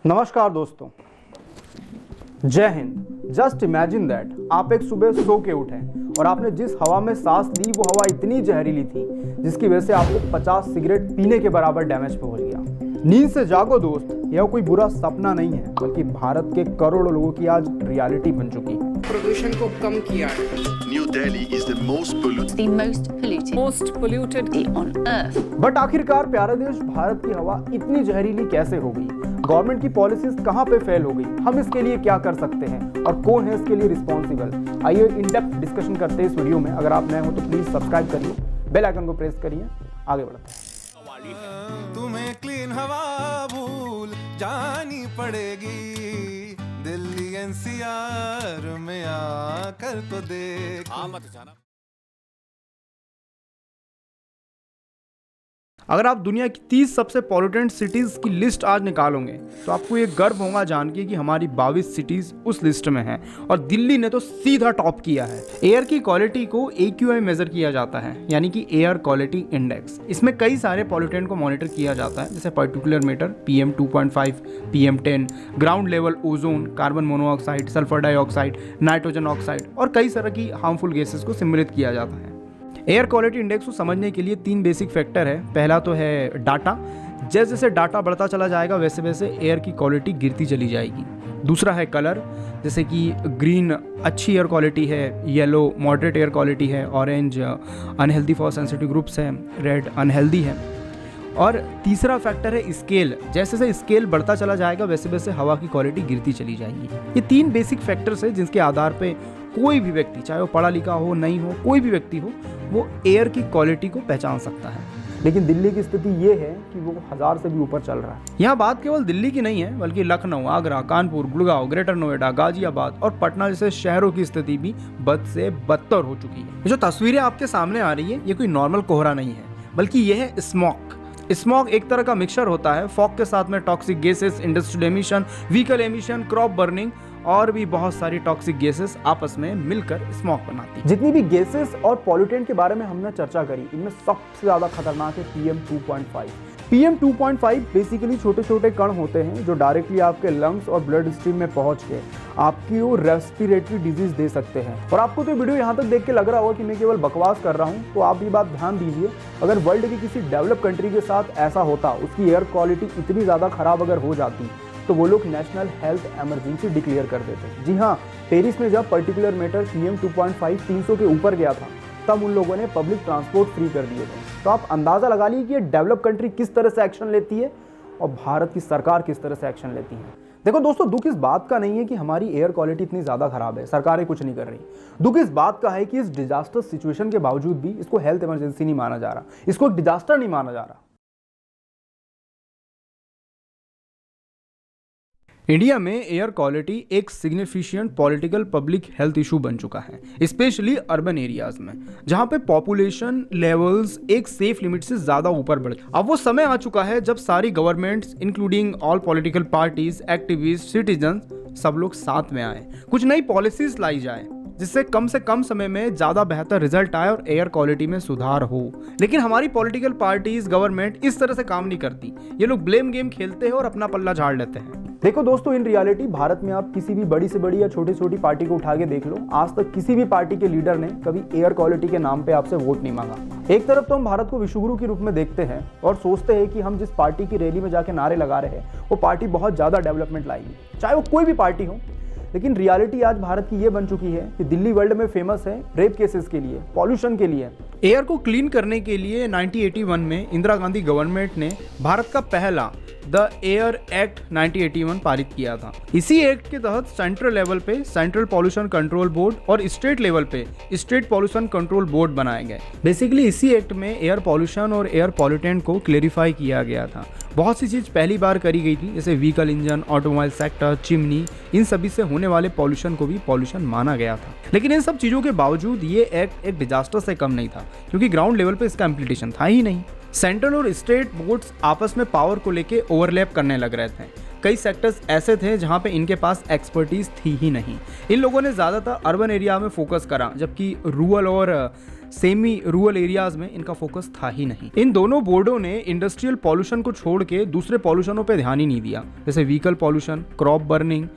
नमस्कार दोस्तों, जय हिंद। जस्ट इमेजिन दैट आप एक सुबह सो के उठे और आपने जिस हवा में सांस ली वो हवा इतनी जहरीली थी जिसकी वजह से आपको 50 सिगरेट पीने के बराबर डैमेज पहुंच गया। नींद से जागो दोस्त, यह कोई बुरा सपना नहीं है बल्कि भारत के करोड़ों लोगों की आज रियलिटी बन चुकी है। प्रदूषण को कम किया है। New Delhi is the most polluted. The most polluted on earth. But आखिरकार प्यारा देश भारत की हवा इतनी जहरीली कैसे हो गई? गवर्नमेंट की पॉलिसीज कहां पे फेल हो गई? हम इसके लिए क्या कर सकते हैं और कौन है इसके लिए रिस्पॉन्सिबल? आइए इन डेप्थ डिस्कशन करते हैं इस वीडियो में। अगर आप नए हो तो प्लीज सब्सक्राइब करिए, बेल आइकन को प्रेस करिए। आगे बढ़ते हैं। तुम्हें क्लीन हवा भूल जानी पड़ेगी, दिल्ली एनसीआर में आकर तो देख। मत जाना। अगर आप दुनिया की 30 सबसे पॉल्यूटेंट सिटीज की लिस्ट आज निकालोगे तो आपको ये गर्व होगा जान के कि हमारी 22 सिटीज उस लिस्ट में हैं और दिल्ली ने तो सीधा टॉप किया है। एयर की क्वालिटी को AQI मेजर किया जाता है, यानी कि एयर क्वालिटी इंडेक्स। इसमें कई सारे पॉल्यूटेंट को मॉनिटर किया जाता है, जैसे particular matter, PM 2.5, PM 10, ground level ozone, carbon monoxide, sulphur dioxide, nitrogen oxide और कई तरह की हार्मफुल गैसेस को सिम्युलेट किया जाता है। एयर क्वालिटी इंडेक्स को समझने के लिए 3 बेसिक फैक्टर है। पहला तो है डाटा, जैसे जैसे डाटा बढ़ता चला जाएगा वैसे वैसे एयर की क्वालिटी गिरती चली जाएगी। दूसरा है कलर, जैसे कि ग्रीन अच्छी एयर क्वालिटी है, येलो मॉडरेट एयर क्वालिटी है, orange unhealthy for sensitive groups है, रेड अनहेल्दी है। और तीसरा फैक्टर है स्केल, जैसे जैसे स्केल बढ़ता चला जाएगा वैसे वैसे हवा की क्वालिटी गिरती चली जाएगी। ये 3 बेसिक फैक्टर्स है जिनके आधार पे कोई भी व्यक्ति, चाहे वो पढ़ा लिखा हो नहीं हो, कोई भी व्यक्ति हो, वो एयर की क्वालिटी को पहचान सकता है। लेकिन दिल्ली की स्थिति ये है कि वो 1000 से भी ऊपर चल रहा है। यहाँ बात केवल दिल्ली की नहीं है बल्कि लखनऊ, आगरा, कानपुर, गुड़गांव, ग्रेटर नोएडा, गाजियाबाद और पटना जैसे शहरों की स्थिति भी बद से बदतर हो चुकी है। जो तस्वीरें आपके सामने आ रही है ये कोई नॉर्मल कोहरा नहीं है बल्कि ये है स्मॉग। स्मॉग एक तरह का मिक्सचर होता है फॉग के साथ में toxic gases, industrial emission, vehicle emission, crop burning और भी बहुत सारी टॉक्सिक गैसेस आपस में मिलकर स्मॉग बनाती है। जितनी भी गैसेस और पॉल्यूटेंट के बारे में हमने चर्चा करी, इनमें सबसे ज्यादा खतरनाक है PM 2.5। PM 2.5 बेसिकली छोटे छोटे कण होते हैं जो डायरेक्टली आपके लंग्स और ब्लड स्ट्रीम में पहुंच के आपकी वो रेस्पिरेटरी डिजीज दे सकते हैं। और आपको तो वीडियो यहाँ तक देख के लग रहा होगा कि मैं केवल बकवास कर रहा हूँ, तो आप ये बात ध्यान दीजिए, अगर वर्ल्ड की किसी डेवलप कंट्री के साथ ऐसा होता, उसकी एयर क्वालिटी इतनी ज़्यादा खराब अगर हो जाती तो वो लोग नेशनल हेल्थ इमरजेंसी डिक्लेयर कर देते। जी हाँ, पेरिस में जब पर्टिकुलर मैटर PM 2.5 300 के ऊपर गया था तब उन लोगों ने पब्लिक ट्रांसपोर्ट फ्री कर दिए थे। तो आप अंदाज़ा लगा लीजिए कि ये डेवलप कंट्री किस तरह से एक्शन लेती है और भारत की सरकार किस तरह से एक्शन लेती है। देखो दोस्तों, दुख इस बात का नहीं है कि हमारी एयर क्वालिटी इतनी ज़्यादा खराब है, सरकारें कुछ नहीं कर रही। दुख इस बात का है कि इस डिजास्टर सिचुएशन के बावजूद भी इसको हेल्थ इमरजेंसी नहीं माना जा रहा, इसको एक डिजास्टर नहीं माना जा रहा। इंडिया में एयर क्वालिटी एक significant political public health issue बन चुका है, स्पेशली अर्बन एरियाज में जहां पे पॉपुलेशन लेवल्स एक सेफ लिमिट से ज्यादा ऊपर बढ़ चुके। अब वो समय आ चुका है जब सारी governments including all political parties, activist, citizen सब लोग साथ में आए, कुछ नई पॉलिसीज लाई जाए जिससे कम से कम समय में ज्यादा बेहतर रिजल्ट आए और एयर क्वालिटी में सुधार हो। लेकिन हमारी पॉलिटिकल पार्टीज, गवर्नमेंट इस तरह से काम नहीं करती। ये लोग ब्लेम गेम खेलते हैं और अपना पल्ला झाड़ लेते हैं। देखो दोस्तों, इन रियलिटी भारत में आप किसी भी बड़ी से बड़ी या छोटी छोटी पार्टी को उठा के देख लो, आज तक किसी भी पार्टी के लीडर ने कभी एयर क्वालिटी के नाम पे आपसे वोट नहीं मांगा। एक तरफ तो हम भारत को विश्वगुरु के रूप में देखते हैं और सोचते हैं कि हम जिस पार्टी की रैली में जाके नारे लगा रहे हैं वो पार्टी बहुत ज्यादा डेवलपमेंट लाएगी, चाहे वो कोई भी पार्टी हो। लेकिन रियलिटी आज भारत की ये बन चुकी है कि दिल्ली वर्ल्ड में फेमस है रेप केसेस के लिए, पॉल्यूशन के लिए। एयर को क्लीन करने के लिए 1981 में इंदिरा गांधी गवर्नमेंट ने भारत का पहला द एयर एक्ट 1981 पारित किया था। इसी एक्ट के तहत सेंट्रल लेवल पे सेंट्रल पॉल्यूशन कंट्रोल बोर्ड और स्टेट लेवल पे स्टेट पॉल्यूशन कंट्रोल बोर्ड बनाए गए। बेसिकली इसी एक्ट में एयर पॉल्यूशन और एयर पॉल्यूटेंट को क्लेरिफाई किया गया था। बहुत सी चीज पहली बार करी गई थी, जैसे vehicle engine, automobile sector, chimney, इन सभी से होने वाले पॉल्यूशन को भी पॉल्यूशन माना गया था। लेकिन इन सब चीजों के बावजूद ये एक्ट एक डिजास्टर से कम नहीं था, क्योंकि ग्राउंड लेवल पे इसका इम्प्लीमेंटेशन था ही नहीं। सेंट्रल और स्टेट बोर्ड्स आपस में पावर को लेके ओवरलैप करने लग रहे थे। कई सेक्टर्स ऐसे थे जहां पे इनके पास एक्सपर्टीज थी ही नहीं। इन लोगों ने ज़्यादातर अर्बन एरिया में फोकस करा, जबकि रूरल और सेमी रूरल एरियाज में इनका फोकस था ही नहीं। इन दोनों बोर्डों ने इंडस्ट्रियल पॉल्यूशन को छोड़ के दूसरे पॉल्यूशनों पे ध्यान ही नहीं दिया, जैसे व्हीकल पॉल्यूशन, क्रॉप बर्निंग।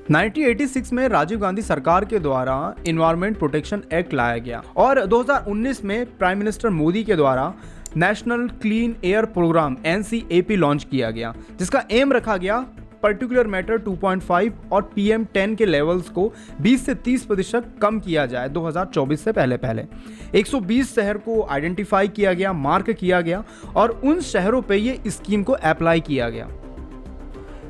1986 में राजीव गांधी सरकार के द्वारा इन्वायरमेंट प्रोटेक्शन एक्ट लाया गया और 2019 में प्राइम मिनिस्टर मोदी के द्वारा national clean air programme NCAP launch किया गया, जिसका एम रखा गया पर्टिकुलर मैटर 2.5 और PM10 के लेवल्स को 20 से 30% कम किया जाए 2024 से पहले 120 शहर को आइडेंटिफाई किया गया, मार्क किया गया और उन शहरों पे ये स्कीम को अप्लाई किया गया।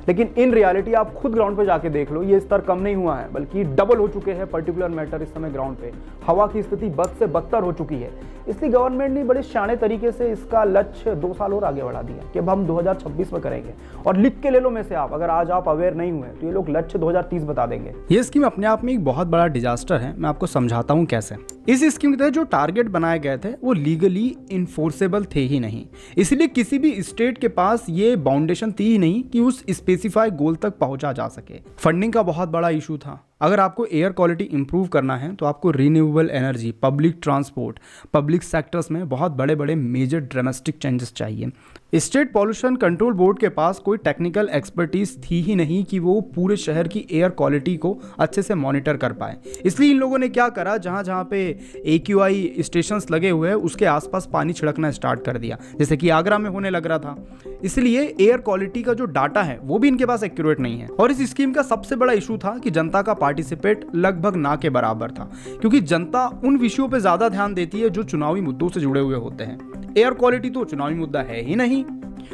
लेकिन इन रियलिटी आप खुद ग्राउंड पे जाके देख लो, ये स्तर कम नहीं हुआ है बल्कि डबल हो चुके हैं पर्टिकुलर मैटर इस समय ग्राउंड पे। हवा की स्थिति बद से बदतर हो चुकी है, इसलिए गवर्नमेंट ने बड़े शाने तरीके से इसका लक्ष्य 2 साल और आगे बढ़ा दिया कि अब हम 2026 में करेंगे। और लिख के ले लो में से आप, अगर आज आप अवेयर नहीं हुए तो ये लोग लक्ष्य 2030 बता देंगे। ये स्कीम अपने आप में एक बहुत बड़ा डिजास्टर है, मैं आपको समझाता हूँ कैसे। इस स्कीम के तहत जो टारगेट बनाए गए थे वो लीगली इन्फोर्सेबल थे ही नहीं, इसलिए किसी भी स्टेट के पास ये बाउंडेशन थी ही नहीं कि उस स्पेसिफाई गोल तक पहुंचा जा सके। फंडिंग का बहुत बड़ा इशू था। अगर आपको एयर क्वालिटी इंप्रूव करना है तो आपको renewable energy, public transport, public sectors में बहुत बड़े बड़े मेजर ड्रामेस्टिक चेंजेस चाहिए। स्टेट पॉल्यूशन कंट्रोल बोर्ड के पास कोई टेक्निकल एक्सपर्टीज थी ही नहीं कि वो पूरे शहर की एयर क्वालिटी को अच्छे से मॉनिटर कर पाए। इसलिए इन लोगों ने क्या करा, जहाँ जहाँ पे AQI स्टेशंस लगे हुए हैं उसके आसपास पानी छिड़कना स्टार्ट कर दिया, जैसे कि आगरा में होने लग रहा था। इसलिए एयर क्वालिटी का जो डाटा है वो भी इनके पास एक्यूरेट नहीं है। और इस स्कीम का सबसे बड़ा इशू था कि जनता का पार्टिसिपेट लगभग ना के बराबर था, क्योंकि जनता उन विषयों पे ज्यादा ध्यान देती है जो चुनावी मुद्दों से जुड़े हुए होते हैं। एयर क्वालिटी तो चुनावी मुद्दा है ही नहीं।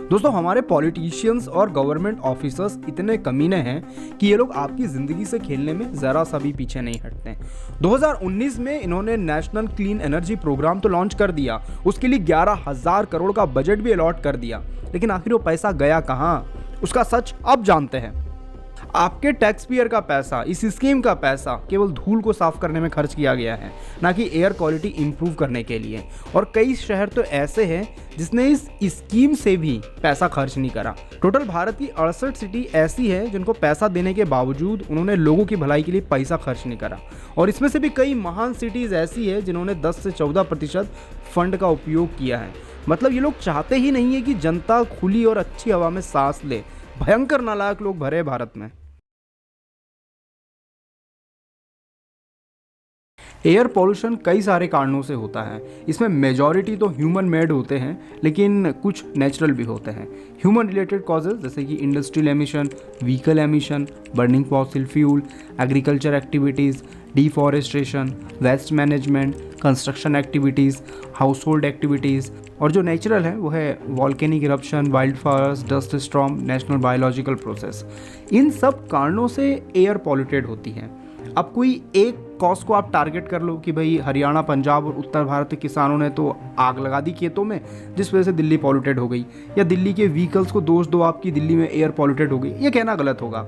दोस्तों, हमारे पॉलिटिशियंस और गवर्नमेंट ऑफिसर्स इतने कमीने हैं कि ये लोग आपकी जिंदगी से खेलने में जरा सा भी पीछे नहीं हटते। 2019 में इन्होंने नेशनल क्लीन एनर्जी प्रोग्राम तो लॉन्च कर दिया, उसके लिए 11,000 करोड़ का बजट भी अलॉट कर दिया, लेकिन आखिर वो पैसा गया कहाँ, उसका सच अब जानते हैं। आपके टैक्स पेयर का पैसा, इस स्कीम का पैसा केवल धूल को साफ करने में खर्च किया गया है, ना कि एयर क्वालिटी इंप्रूव करने के लिए। और कई शहर तो ऐसे हैं जिसने इस स्कीम से भी पैसा खर्च नहीं करा। टोटल भारत की 68 सिटी ऐसी है जिनको पैसा देने के बावजूद उन्होंने लोगों की भलाई के लिए पैसा खर्च नहीं करा। और इसमें से भी कई महान सिटीज ऐसी है जिन्होंने 10 से 14% फंड का उपयोग किया है। मतलब ये लोग चाहते ही नहीं है कि जनता खुली और अच्छी हवा में सांस ले। भयंकर नालायक लोग भरे भारत में। एयर पॉल्यूशन कई सारे कारणों से होता है। इसमें मेजॉरिटी तो ह्यूमन मेड होते हैं, लेकिन कुछ नेचुरल भी होते हैं। ह्यूमन रिलेटेड कॉजेज जैसे कि industrial emission, vehicle emission, burning fossil fuel, agriculture activities, deforestation, waste management, construction activities, household activities. और जो नेचुरल है वो है volcanic eruption, wild fires, dust storm, national biological process. इन सब कारणों से एयर पॉल्यूटेड होती है। अब कोई एक कॉज को आप टारगेट कर लो कि भाई हरियाणा, पंजाब और उत्तर भारत के किसानों ने तो आग लगा दी खेतों में जिस वजह से दिल्ली पॉल्यूटेड हो गई, या दिल्ली के व्हीकल्स को दोष दो आपकी दिल्ली में एयर पॉल्यूटेड हो गई। ये कहना गलत होगा।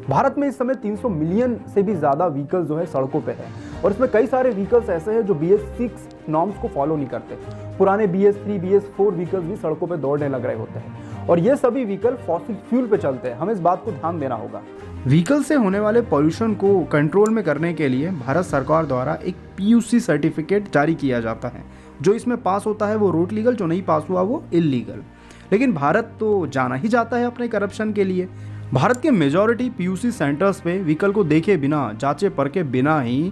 भारत में इस समय 300 मिलियन से भी ज़्यादा व्हीकल्स जो है सड़कों पे है, और इसमें कई सारे व्हीकल्स ऐसे हैं जो BS6 नॉर्म्स को फॉलो नहीं करते। पुराने BS3, BS4 व्हीकल्स भी सड़कों पे दौड़ने लग रहे होते हैं, और ये सभी व्हीकल फॉसिल फ्यूल पे चलते हैं। हमें इस बात को ध्यान देना होगा। व्हीकल से होने वाले पॉल्यूशन को कंट्रोल में करने के लिए भारत सरकार द्वारा एक PUC सर्टिफिकेट जारी किया जाता है। जो इसमें पास होता है वो रोड लीगल, जो नहीं पास हुआ वो इलीगल। लेकिन भारत तो जाना ही जाता है अपने करप्शन के लिए। भारत के मेजॉरिटी PUC सेंटर्स पे व्हीकल को देखे बिना, जांचे परखे बिना ही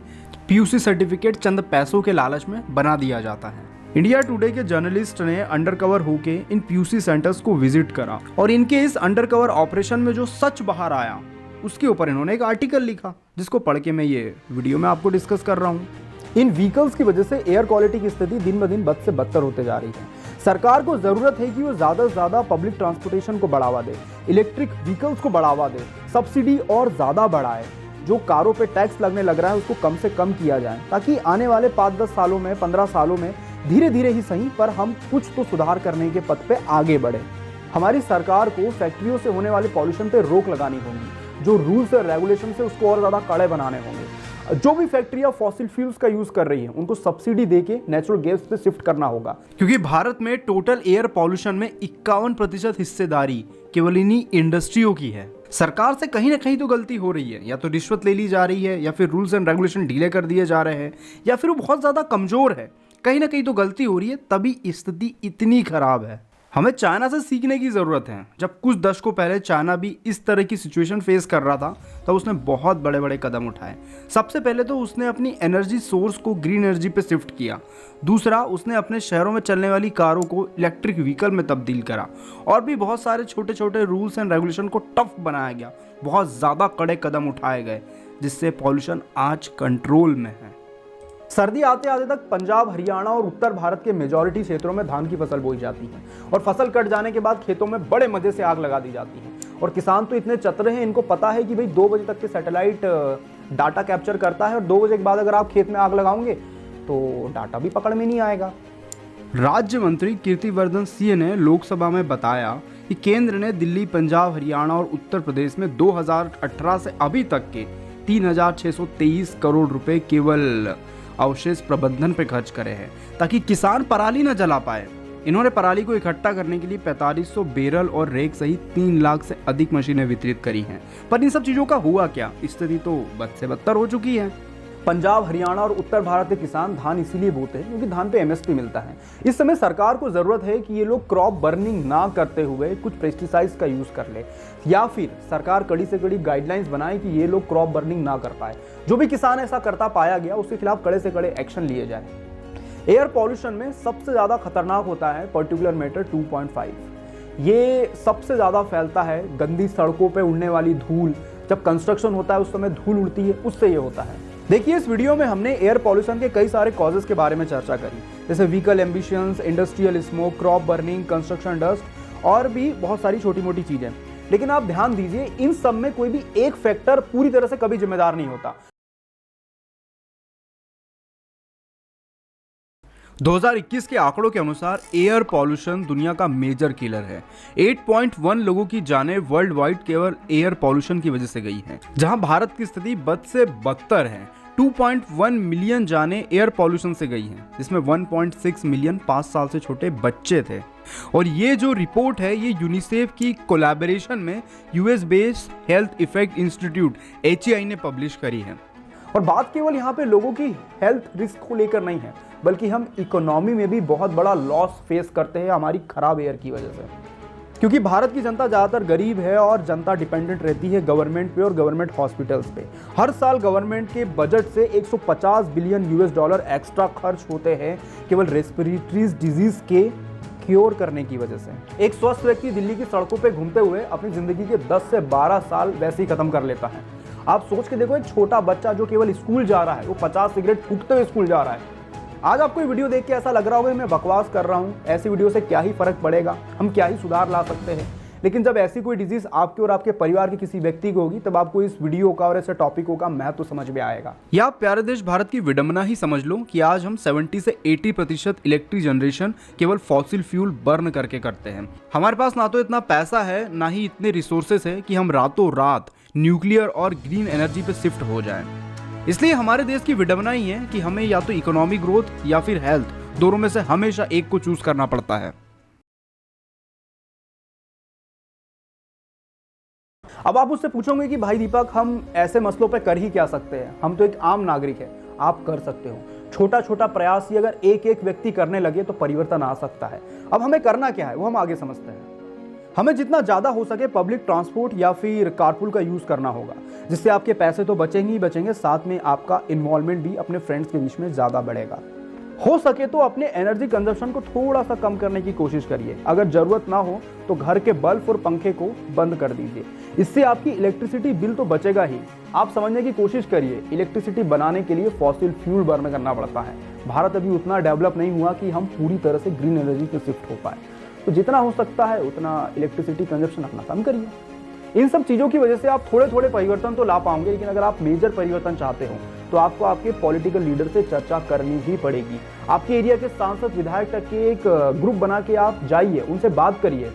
PUC सर्टिफिकेट चंद पैसों के लालच में बना दिया जाता है। इंडिया टुडे के जर्नलिस्ट ने अंडरकवर होके इन PUC सेंटर्स को विजिट करा, और इनके इस अंडरकवर ऑपरेशन में जो सच बाहर आया उसके ऊपर इन्होंने एक आर्टिकल लिखा, जिसको पढ़ के मैं ये वीडियो में आपको डिस्कस कर रहा हूँ। इन व्हीकल्स की वजह से एयर क्वालिटी की स्थिति दिन ब दिन बद से बदतर होते जा रही है। सरकार को जरूरत है कि वो ज्यादा से ज्यादा पब्लिक ट्रांसपोर्टेशन को बढ़ावा दे, इलेक्ट्रिक व्हीकल्स को बढ़ावा दे, सब्सिडी और ज्यादा बढ़ाए, जो कारों पे टैक्स लगने लग रहा है उसको कम से कम किया जाए, ताकि आने वाले 5-10 सालों में, 15 सालों में धीरे धीरे ही सही पर हम कुछ तो सुधार करने के पथ पे आगे बढ़े। हमारी सरकार को फैक्ट्रियों से होने वाले पॉल्यूशन पे रोक लगानी होगी। जो रूल्स और रेगुलेशन है उसको और ज्यादा कड़े बनाने होंगे। जो भी फैक्ट्रियां फॉसिल फ्यूल्स का यूज कर रही हैं उनको सब्सिडी देके नेचुरल गैस पे शिफ्ट करना होगा, क्योंकि भारत में टोटल एयर पॉल्यूशन में 51% हिस्सेदारी केवल इन्हीं इंडस्ट्रियों की है। सरकार से कहीं ना कहीं तो गलती हो रही है, या तो रिश्वत ले ली जा रही है, या फिर रूल्स एंड रेगुलेशन ढीले कर दिए जा रहे हैं, या फिर वो बहुत ज्यादा कमजोर है। कहीं ना कहीं तो गलती हो रही है, तभी स्थिति इतनी खराब है। हमें चाइना से सीखने की ज़रूरत है। जब कुछ दशकों पहले चाइना भी इस तरह की सिचुएशन फेस कर रहा था, तब उसने बहुत बड़े बड़े कदम उठाए। सबसे पहले तो उसने अपनी एनर्जी सोर्स को ग्रीन एनर्जी पे शिफ्ट किया। दूसरा, उसने अपने शहरों में चलने वाली कारों को इलेक्ट्रिक व्हीकल में तब्दील करा। और भी बहुत सारे छोटे छोटे रूल्स एंड रेगुलेशन को टफ बनाया गया। बहुत ज़्यादा कड़े कदम उठाए गए, जिससे पॉल्यूशन आज कंट्रोल में है। सर्दी आते आते तक पंजाब, हरियाणा और उत्तर भारत के मेजॉरिटी क्षेत्रों में धान की फसल बोई जाती है और फसल कट जाने के बाद खेतों में बड़े मजे से आग लगा दी जाती है। और किसान तो इतने चतुर हैं, इनको पता है कि भाई 2 बजे तक के सैटेलाइट डाटा कैप्चर करता है और 2 बजे के बाद अगर आप खेत में आग लगाओगे तो डाटा भी पकड़ में नहीं आएगा। राज्य मंत्री कीर्तिवर्धन सिंह ने लोकसभा में बताया कि केंद्र ने दिल्ली, पंजाब, हरियाणा और उत्तर प्रदेश में 2018 से अभी तक के 3,623 करोड़ रुपए केवल अवशेष प्रबंधन पे खर्च करे हैं, ताकि किसान पराली न जला पाए। इन्होंने पराली को इकट्ठा करने के लिए 4500 बेरल और रेक सहित 3 लाख से अधिक मशीनें वितरित करी हैं। पर इन सब चीजों का हुआ क्या? स्थिति तो बद से बदतर हो चुकी है। पंजाब, हरियाणा और उत्तर भारत के किसान धान इसीलिए बोते हैं क्योंकि धान पे एमएसपी मिलता है। इस समय सरकार को जरूरत है कि ये लोग क्रॉप बर्निंग ना करते हुए कुछ पेस्टिसाइड्स का यूज कर ले, या फिर सरकार कड़ी से कड़ी गाइडलाइंस बनाए कि ये लोग क्रॉप बर्निंग ना कर पाए। जो भी किसान ऐसा करता पाया गया उसके खिलाफ कड़े से कड़े एक्शन लिए जाए। एयर पॉल्यूशन में सबसे ज्यादा खतरनाक होता है पार्टिकुलर मैटर 2.5। ये सबसे ज्यादा फैलता है गंदी सड़कों पे उड़ने वाली धूल। जब कंस्ट्रक्शन होता है उस समय धूल उड़ती है, उससे ये होता है। देखिए, इस वीडियो में हमने एयर पॉल्यूशन के कई सारे कॉजेस के बारे में चर्चा करी, जैसे vehicle ambitions, industrial smoke, crop burning, construction dust और भी बहुत सारी छोटी मोटी चीजें। लेकिन आप ध्यान दीजिए, इन सब में कोई भी एक फैक्टर पूरी तरह से कभी जिम्मेदार नहीं होता। 2021 के आंकड़ों के अनुसार एयर पॉल्यूशन दुनिया का मेजर किलर है। 8.1 लोगों की जानें वर्ल्ड वाइड केवल एयर पॉल्यूशन की वजह से गई हैं, जहां भारत की स्थिति बद से बदतर है। 2.1 मिलियन जानें एयर पॉल्यूशन से गई हैं, जिसमें 1.6 मिलियन 5 साल से छोटे बच्चे थे। और ये जो रिपोर्ट है, ये यूनिसेफ की कोलैबोरेशन में US based health effect institute HEI ने पब्लिश करी है। और बात केवल यहाँ पे लोगों की हेल्थ रिस्क को लेकर नहीं है, बल्कि हम इकोनॉमी में भी बहुत बड़ा लॉस फेस करते हैं हमारी खराब एयर की वजह से। क्योंकि भारत की जनता ज़्यादातर गरीब है और जनता डिपेंडेंट रहती है गवर्नमेंट पे और गवर्नमेंट हॉस्पिटल्स पे। हर साल गवर्नमेंट के बजट से 150 बिलियन US डॉलर एक्स्ट्रा खर्च होते हैं केवल रेस्पिरेटरी डिजीज के क्योर करने की वजह से। एक स्वस्थ व्यक्ति दिल्ली की सड़कों पे घूमते हुए अपनी जिंदगी के 10 से 12 साल वैसे ही खत्म कर लेता है। आप सोच के देखो, एक छोटा बच्चा जो केवल स्कूल जा रहा है, वो 50 सिगरेट फूकते हुए स्कूल जा रहा है। आज आपको ये वीडियो देख के ऐसा लग रहा होगा मैं बकवास कर रहा हूँ, ऐसी वीडियो से क्या ही फर्क पड़ेगा, हम क्या ही सुधार ला सकते हैं। लेकिन जब ऐसी कोई डिजीज आपके और आपके परिवार के किसी व्यक्ति को होगी, तब आपको इस वीडियो का और ऐसे टॉपिकों का महत्व समझ में आएगा। या आप प्यारे देश भारत की विडंबना ही समझ लो कि आज हम 70 से 80% इलेक्ट्रिक जनरेशन केवल फॉसिल फ्यूल बर्न करके करते हैं। हमारे पास ना तो इतना पैसा है, ना ही इतने रिसोर्सेस है कि हम रातों रात न्यूक्लियर और ग्रीन एनर्जी पे शिफ्ट हो जाएं। इसलिए हमारे देश की विडंबना ही है कि हमें या तो इकोनॉमिक ग्रोथ या फिर हेल्थ, दोनों में से हमेशा एक को चूज करना पड़ता है। अब आप उससे पूछोगे कि भाई दीपक, हम ऐसे मसलों पे कर ही क्या सकते हैं, हम तो एक आम नागरिक है। आप कर सकते हो, छोटा छोटा प्रयास ही अगर एक एक व्यक्ति करने लगे तो परिवर्तन आ सकता है। अब हमें करना क्या है वो हम आगे समझते हैं। हमें जितना ज़्यादा हो सके पब्लिक ट्रांसपोर्ट या फिर कारपूल का यूज़ करना होगा, जिससे आपके पैसे तो बचेंगे ही बचेंगे, साथ में आपका इन्वॉल्वमेंट भी अपने फ्रेंड्स के बीच में ज़्यादा बढ़ेगा। हो सके तो अपने एनर्जी कंजप्शन को थोड़ा सा कम करने की कोशिश करिए। अगर ज़रूरत ना हो तो घर के बल्ब और पंखे को बंद कर दीजिए। इससे आपकी इलेक्ट्रिसिटी बिल तो बचेगा ही। आप समझने की कोशिश करिए, इलेक्ट्रिसिटी बनाने के लिए फॉसिल फ्यूल बर्न करना पड़ता है। भारत अभी उतना डेवलप नहीं हुआ कि हम पूरी तरह से ग्रीन एनर्जी पे शिफ्ट हो पाए। तो जितना हो सकता है उतना इलेक्ट्रिसिटी कंजप्शन अपना कम करिए। इन सब चीज़ों की वजह से आप थोड़े थोड़े परिवर्तन तो ला पाओगे, लेकिन अगर आप मेजर परिवर्तन चाहते हो तो आपको आपके पॉलिटिकल लीडर से चर्चा करनी ही पड़ेगी। आपके एरिया के सांसद, विधायक तक के एक ग्रुप बना के आप जाइए, उनसे बात करिए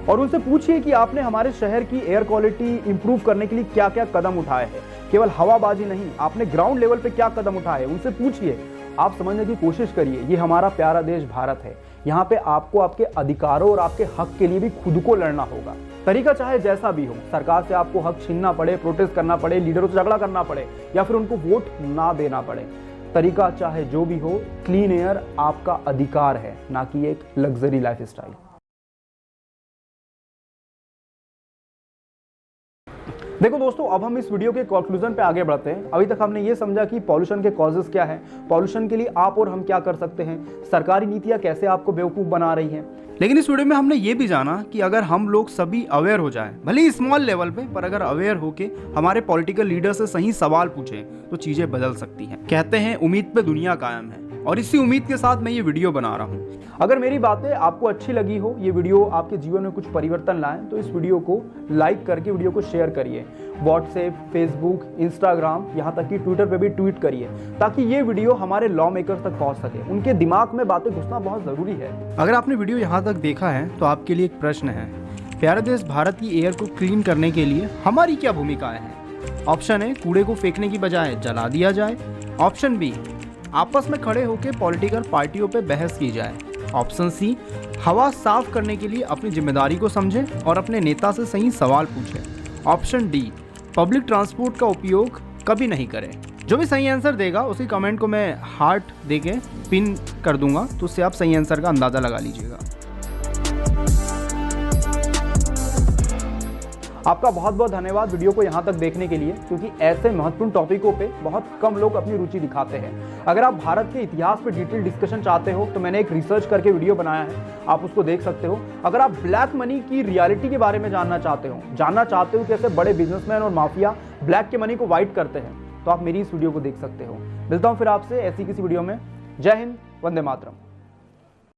और उनसे पूछिए कि आपने हमारे शहर की एयर क्वालिटी इंप्रूव करने के लिए क्या क्या कदम उठाए हैं। केवल हवाबाजी नहीं, आपने ग्राउंड लेवल पे क्या कदम उठाए, उनसे पूछिए। आप समझने की कोशिश करिए, ये हमारा प्यारा देश भारत है। यहाँ पे आपको आपके अधिकारों और आपके हक के लिए भी खुद को लड़ना होगा। तरीका चाहे जैसा भी हो, सरकार से आपको हक छीनना पड़े, प्रोटेस्ट करना पड़े, लीडरों से झगड़ा करना पड़े या फिर उनको वोट ना देना पड़े, तरीका चाहे जो भी हो, क्लीन एयर आपका अधिकार है, ना कि एक लग्जरी लाइफस्टाइल। देखो दोस्तों, अब हम इस वीडियो के कंक्लूजन पे आगे बढ़ते हैं। अभी तक हमने ये समझा कि पॉल्यूशन के कॉजेस क्या है, पॉल्यूशन के लिए आप और हम क्या कर सकते हैं, सरकारी नीतियां कैसे आपको बेवकूफ़ बना रही हैं। लेकिन इस वीडियो में हमने ये भी जाना कि अगर हम लोग सभी अवेयर हो जाएं, भले ही स्मॉल लेवल पे, पर अगर अवेयर होके हमारे पॉलिटिकल लीडर से सही सवाल पूछें तो चीज़ें बदल सकती हैं। कहते हैं उम्मीद पे दुनिया कायम है, और इसी उम्मीद के साथ मैं ये वीडियो बना रहा हूँ। अगर मेरी बातें आपको अच्छी लगी हो, ये वीडियो आपके जीवन में कुछ परिवर्तन लाए, तो इस वीडियो को लाइक करके वीडियो को शेयर करिए। व्हाट्सएप, फेसबुक, इंस्टाग्राम, यहाँ तक कि ट्विटर पे भी ट्वीट करिए, ताकि ये वीडियो हमारे लॉ मेकर्स तक पहुँच सके। उनके दिमाग में बातें घुसना बहुत ज़रूरी है। अगर आपने वीडियो यहाँ तक देखा है तो आपके लिए एक प्रश्न है, प्यारे देश भारत की एयर को क्लीन करने के लिए हमारी क्या भूमिकाएं हैं। ऑप्शन ए, कूड़े को फेंकने की बजाय जला दिया जाए। ऑप्शन बी, आपस में खड़े होकर पॉलिटिकल पार्टियों पे बहस की जाए। ऑप्शन सी, हवा साफ करने के लिए अपनी जिम्मेदारी को समझें और अपने नेता से सही सवाल पूछें। ऑप्शन डी, पब्लिक ट्रांसपोर्ट का उपयोग कभी नहीं करें। जो भी सही आंसर देगा उसी कमेंट को मैं हार्ट देके पिन कर दूंगा, तो उससे आप सही आंसर का अंदाज़ा लगा लीजिएगा। आपका बहुत बहुत धन्यवाद वीडियो को यहाँ तक देखने के लिए, क्योंकि ऐसे महत्वपूर्ण टॉपिकों पे बहुत कम लोग अपनी रुचि दिखाते हैं। अगर आप भारत के इतिहास पे डिटेल डिस्कशन चाहते हो तो मैंने एक रिसर्च करके वीडियो बनाया है, आप उसको देख सकते हो। अगर आप ब्लैक मनी की रियलिटी के बारे में जानना चाहते हो कैसे बड़े बिजनेसमैन और माफिया ब्लैक के मनी को वाइट करते हैं, तो आप मेरी इस वीडियो को देख सकते हो। मिलता हूँ फिर आपसे ऐसी किसी वीडियो में। जय हिंद, वंदे मातरम।